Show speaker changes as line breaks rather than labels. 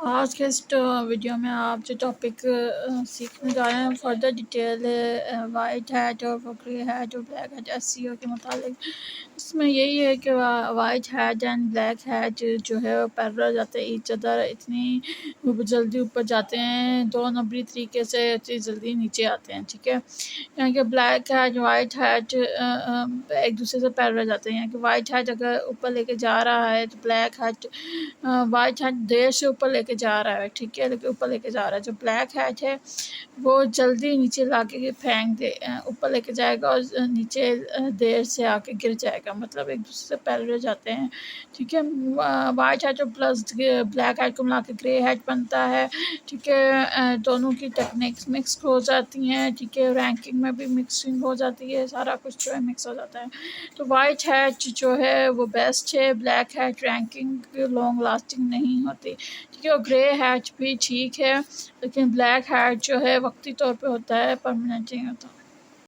آج کے اس ویڈیو میں آپ جو ٹاپک سیکھنے جا رہے ہیں فردر ڈیٹیل وائٹ ہیٹ اور گرے ہیٹ اور black hat S C O کے متعلق. اس میں یہی ہے کہ white hat and black hat جو ہے وہ پیرل جاتے ہیں ایچ ادر، اتنی جلدی اوپر جاتے ہیں، 2 نمبری طریقے سے اتنی جلدی نیچے آتے ہیں. ٹھیک ہے، یعنی کہ بلیک ہیٹ وائٹ ہیٹ ایک دوسرے سے پیرل جاتے ہیں. یعنی کہ وائٹ ہیٹ اگر اوپر لے کے جا رہا ہے تو بلیک ہیٹ وائٹ ہیٹ دیر سے اوپر لے کے جا رہا ہے. ٹھیک ہے، لیکن اوپر لے کے جا رہا ہے. جو بلیک ہیٹ ہے وہ جلدی نیچے لا کے پھینک دے، اوپر لے کے جائے گا اور نیچے دیر سے آ کے گر جائے گا، مطلب ایک دوسرے سے پیرل جاتے ہیں. ٹھیک ہے، وائٹ ہیٹ اور پلس بلیک ہیٹ کو ملا کے گرے ہیٹ بنتا ہے. ٹھیک ہے، دونوں کی ٹیکنیکس مکس ہو جاتی ہیں. ٹھیک ہے، رینکنگ میں بھی مکسنگ ہو جاتی ہے، سارا کچھ جو ہے مکس ہو جاتا ہے. تو وائٹ ہیٹ جو ہے وہ بیسٹ ہے، black hat ranking long lasting نہیں ہوتی. ٹھیک ہے، اور گرے ہیٹ بھی ٹھیک ہے، لیکن بلیک ہیٹ جو ہے وقتی طور پہ ہوتا ہے، پرماننٹ نہیں ہوتا.